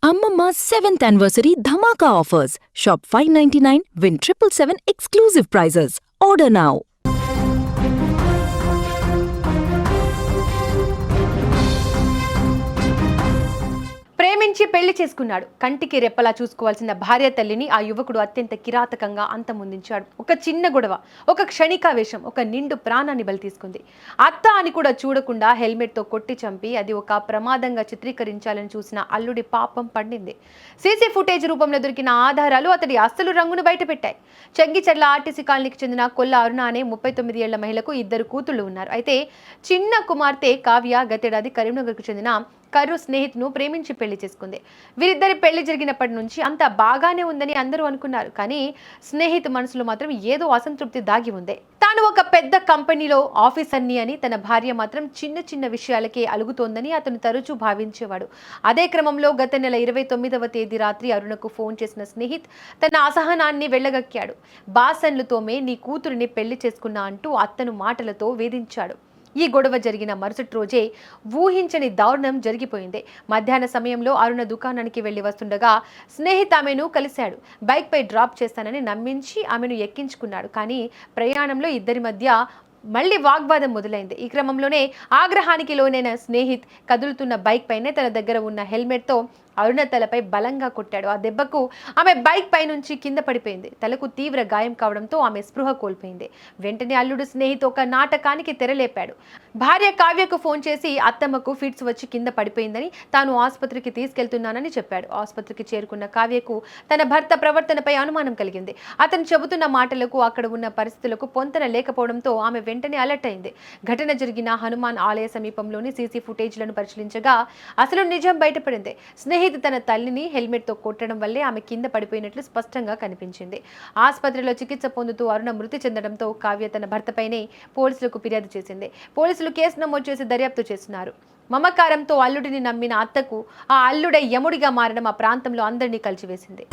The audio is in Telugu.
Ammamma's 7th anniversary Dhamaka offers. Shop 599, win 777 exclusive prizes. Order now. ప్రేమించి పెళ్లి చేసుకున్నాడు. కంటికి రెప్పలా చూసుకోవాల్సిన భార్య తల్లిని ఆ యువకుడు అత్యంత కిరాతకంగా అంతమొందించాడు. ఒక చిన్న గొడవ, ఒక క్షణికావేశం ఒక నిండు ప్రాణాన్ని బలి తీసుకుంది. అత్త అని కూడా చూడకుండా హెల్మెట్తో కొట్టి చంపి అది ఒక ప్రమాదంగా చిత్రీకరించాలని చూసిన అల్లుడి పాపం పండింది. సీసీ ఫుటేజ్ రూపంలో దొరికిన ఆధారాలు అతడి అసలు రంగును బయటపెట్టాయి. చెంగిచెర్ల ఆర్టీసీ కాలనీకి చెందిన కొల్ల అరుణ అనే 39 ఏళ్ల మహిళకు 2 కూతుళ్లు ఉన్నారు. అయితే చిన్న కుమార్తె కావ్య గతేడాది కరీంనగర్కు చెందిన కర్రు స్నేహితును ప్రేమించి పెళ్లి చేసుకుంది. వీరిద్దరి పెళ్లి జరిగినప్పటి నుంచి అంత బాగానే ఉందని అందరూ అనుకున్నారు. కానీ స్నేహితు మనసులో మాత్రం ఏదో అసంతృప్తి దాగి ఉంది. తాను ఒక పెద్ద కంపెనీలో ఆఫీసర్ని అని, తన భార్య మాత్రం చిన్న చిన్న విషయాలకే అలుగుతోందని అతను తరచూ భావించేవాడు. అదే క్రమంలో గత నెల 29వ తేదీ రాత్రి అరుణకు ఫోన్ చేసిన స్నేహిత్ తన అసహనాన్ని వెళ్లగక్కాడు. బాసన్లు తోమే నీ కూతురిని పెళ్లి చేసుకున్నా అంటూ అత్తను మాటలతో వేధించాడు. ఈ గొడవ జరిగిన మరుసటి రోజే ఊహించని దారుణం జరిగిపోయింది. మధ్యాహ్న సమయంలో అరుణ దుకాణానికి వెళ్లి వస్తుండగా స్నేహిత్ ఆమెను కలిశాడు. బైక్పై డ్రాప్ చేస్తానని నమ్మించి ఆమెను ఎక్కించుకున్నాడు. కానీ ప్రయాణంలో ఇద్దరి మధ్య మళ్లీ వాగ్వాదం మొదలైంది. ఈ క్రమంలోనే ఆగ్రహానికి లోనైన స్నేహిత్ కదులుతున్న బైక్ పైనే తన దగ్గర ఉన్న హెల్మెట్తో అరుణ తలపై బలంగా కొట్టాడు. ఆ దెబ్బకు ఆమె బైక్ పై నుంచి కింద పడిపోయింది. తలకు తీవ్ర గాయం కావడంతో ఆమె స్పృహ కోల్పోయింది. వెంటనే అల్లుడు స్నేహిత్ ఒక నాటకానికి తెరలేపాడు. భార్య కావ్యకు ఫోన్ చేసి అత్తమ్మకు ఫిట్స్ వచ్చి కింద పడిపోయిందని, తాను ఆసుపత్రికి తీసుకెళ్తున్నానని చెప్పాడు. ఆసుపత్రికి చేరుకున్న కావ్యకు తన భర్త ప్రవర్తనపై అనుమానం కలిగింది. అతను చెబుతున్న మాటలకు అక్కడ ఉన్న పరిస్థితులకు పొంతన లేకపోవడంతో ఆమె వెంటనే అలర్ట్ అయింది. ఘటన జరిగిన హనుమాన్ ఆలయ సమీపంలోని సీసీ ఫుటేజ్లను పరిశీలించగా అసలు నిజం బయటపడింది. స్నేహిత్ తన తల్లిని హెల్మెట్తో కొట్టడం వల్లే ఆమె కింద పడిపోయినట్లు స్పష్టంగా కనిపించింది. ఆసుపత్రిలో చికిత్స పొందుతూ అరుణ మృతి చెందడంతో కావ్య తన భర్తపైనే పోలీసులకు ఫిర్యాదు చేసింది. పోలీసులు కేసు నమోదు చేసి దర్యాప్తు చేస్తున్నారు. మమకారంతో అల్లుడిని నమ్మిన అత్తకు ఆ అల్లుడే యముడిగా మారడం ఆ ప్రాంతంలో అందరినీ కలిచివేసింది.